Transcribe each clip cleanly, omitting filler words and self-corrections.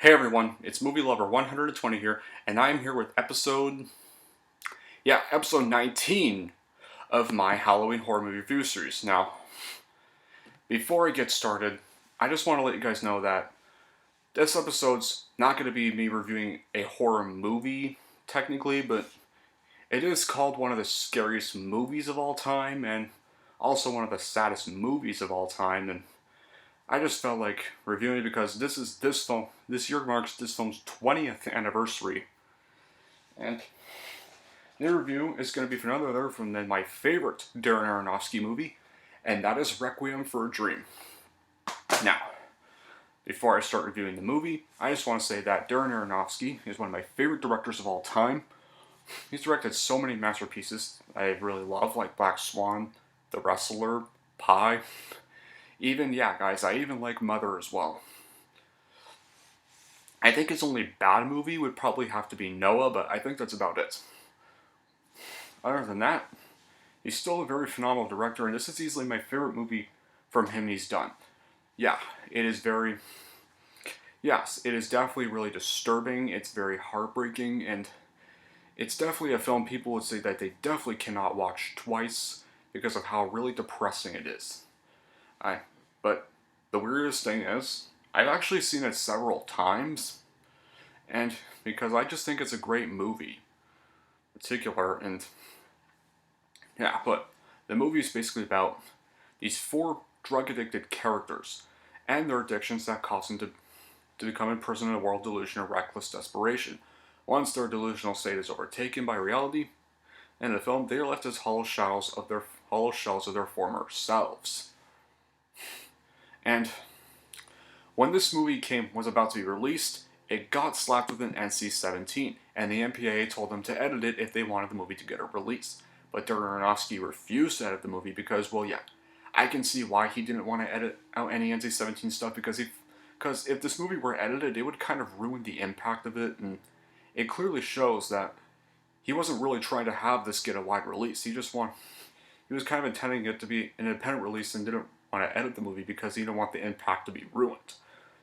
Hey everyone, it's Movie Lover 120 here, and I'm here with episode 19 of my Halloween horror movie review series. Now, before I get started, I just want to let you guys know that this episode's not going to be me reviewing a horror movie, technically, but it is called one of the scariest movies of all time, and also one of the saddest movies of all time, and I just felt like reviewing it because this year marks this film's 20th anniversary. And the review is going to be for none other than my favorite Darren Aronofsky movie, and that is Requiem for a Dream. Now, before I start reviewing the movie, I just want to say that Darren Aronofsky is one of my favorite directors of all time. He's directed so many masterpieces I really love, like Black Swan, The Wrestler, Pi. I even like Mother as well. I think his only bad movie would probably have to be Noah, but I think that's about it. Other than that, he's still a very phenomenal director, and this is easily my favorite movie from him he's done. Yeah, it is very... Yes, it is definitely really disturbing, it's very heartbreaking, and it's definitely a film people would say that they definitely cannot watch twice because of how really depressing it is. But the weirdest thing is, I've actually seen it several times, and because I just think it's a great movie, in particular, and yeah, but the movie is basically about these four drug-addicted characters and their addictions that cause them to become imprisoned in a world delusion of reckless desperation. Once their delusional state is overtaken by reality, in the film they are left as hollow shells of their former selves. And when this movie was about to be released, it got slapped with an NC-17, and the MPAA told them to edit it if they wanted the movie to get a release. But Darren Aronofsky refused to edit the movie because, well, yeah, I can see why he didn't want to edit out any NC-17 stuff because if this movie were edited, it would kind of ruin the impact of it, and it clearly shows that he wasn't really trying to have this get a wide release. He was kind of intending it to be an independent release and didn't want to edit the movie because he didn't want the impact to be ruined.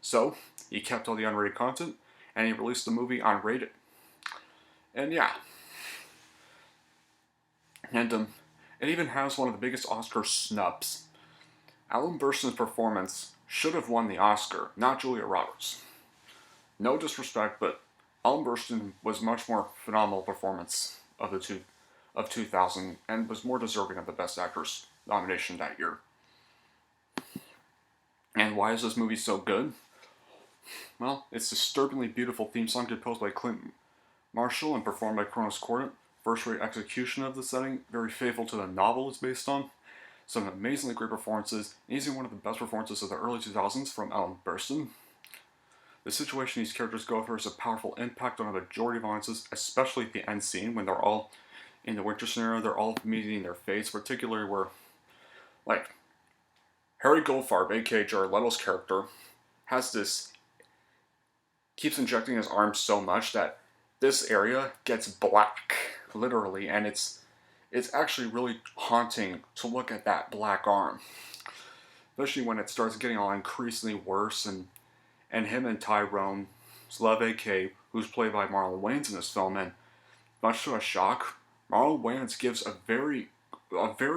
So, he kept all the unrated content, and he released the movie unrated. And yeah. And it even has one of the biggest Oscar snubs. Ellen Burstyn's performance should have won the Oscar, not Julia Roberts. No disrespect, but Ellen Burstyn was much more phenomenal performance of 2000 and was more deserving of the Best Actress nomination that year. And why is this movie so good? Well, its disturbingly beautiful theme song composed by Clint Marshall and performed by Kronos Cordon. First-rate execution of the setting, very faithful to the novel it's based on. Some amazingly great performances, easily one of the best performances of the early 2000s from Ellen Burstyn. The situation these characters go through has a powerful impact on a majority of audiences, especially at the end scene when they're all in the winter scenario, they're all meeting their fates, particularly where, like, Harry Goldfarb, aka Jared Leto's character, keeps injecting his arm so much that this area gets black, literally, and it's actually really haunting to look at that black arm. Especially when it starts getting all increasingly worse, and him and Tyrone Love, AK, who's played by Marlon Wayans in this film, and much to a shock, Marlon Wayans gives a very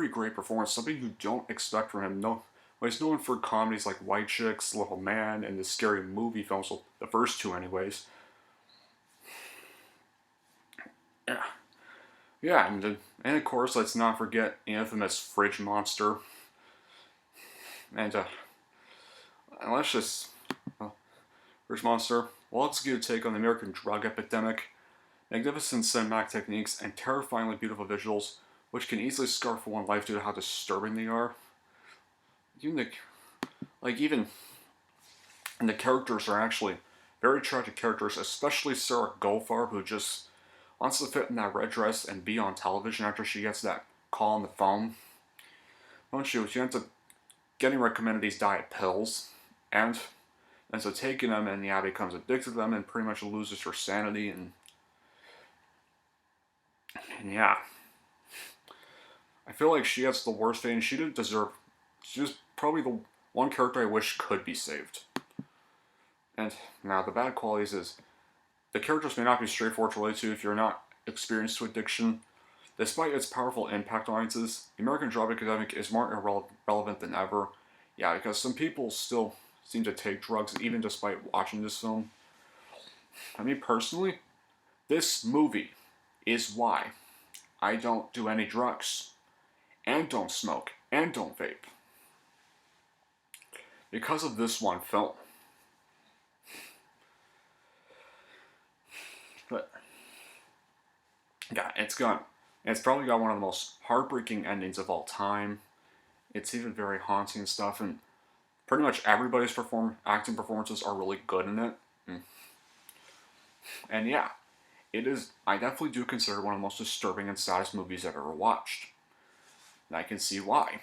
great performance, something you don't expect from him. No, he's known for comedies like White Chicks, Little Man, and the Scary Movie films, well, the first two anyways. Yeah, and of course, let's not forget the infamous Fridge Monster. And let's just... Fridge Monster, well, it's a good take on the American drug epidemic. Magnificent cinematic techniques and terrifyingly beautiful visuals, which can easily scar for one life due to how disturbing they are. And the characters are actually very tragic characters, especially Sarah Goldfarb, who just wants to fit in that red dress and be on television after she gets that call on the phone. She ends up getting recommended these diet pills, and so taking them, and yeah, becomes addicted to them and pretty much loses her sanity, and yeah. I feel like she gets the worst fate, and she didn't deserve... She was probably the one character I wish could be saved. And now the bad qualities is the characters may not be straightforward to relate to if you're not experienced to addiction. Despite its powerful impact on audiences, the American drama epidemic is more irrelevant than ever. Yeah, because some people still seem to take drugs even despite watching this film. I mean, personally, this movie is why I don't do any drugs, and don't smoke, and don't vape. Because of this one film. But, yeah, it's probably got one of the most heartbreaking endings of all time. It's even very haunting and stuff, and pretty much everybody's acting performances are really good in it. And yeah, it is. I definitely do consider one of the most disturbing and saddest movies I've ever watched. And I can see why.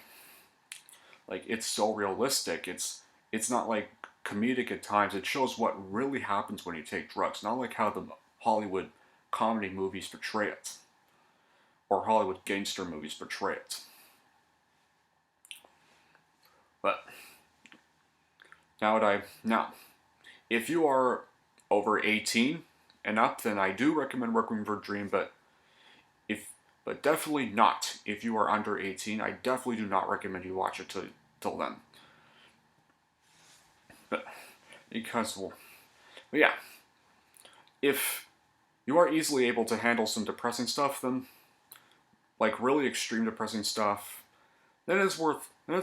Like, it's so realistic. It's not like comedic at times. It shows what really happens when you take drugs, not like how the Hollywood comedy movies portray it, or Hollywood gangster movies portray it. But now, if you are over 18 and up, then I do recommend Requiem for a Dream. But definitely not if you are under 18. I definitely do not recommend you watch it till then. But but yeah, if you are easily able to handle some depressing stuff, then like really extreme depressing stuff, then it's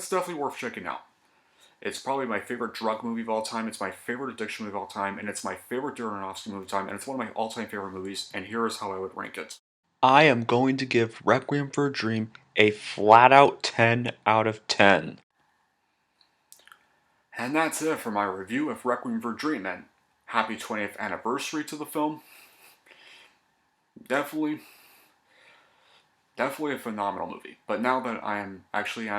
definitely worth checking out. It's probably my favorite drug movie of all time. It's my favorite addiction movie of all time, and it's my favorite Darren Aronofsky movie of all time, and it's one of my all-time favorite movies. And here is how I would rank it. I am going to give Requiem for a Dream a flat out 10 out of 10. And that's it for my review of Requiem for a Dream, and happy 20th anniversary to the film. Definitely a phenomenal movie. But now that I'm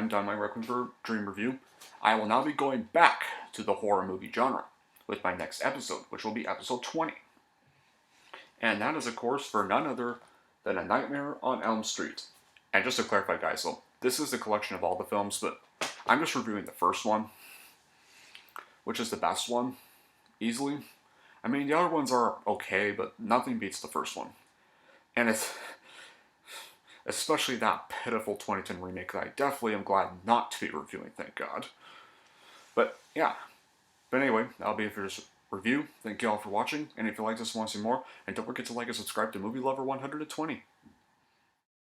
done my Requiem for a Dream review, I will now be going back to the horror movie genre with my next episode, which will be episode 20. And that is, of course, for none other than A Nightmare on Elm Street. And just to clarify, guys, so this is the collection of all the films, but I'm just reviewing the first one, which is the best one, easily. I mean, the other ones are okay, but nothing beats the first one. And it's especially that pitiful 2010 remake that I definitely am glad not to be reviewing, thank God. But yeah. But anyway, that'll be it for this review. Thank you all for watching, and if you like this and want to see more, and don't forget to like and subscribe to Movie Lover 120.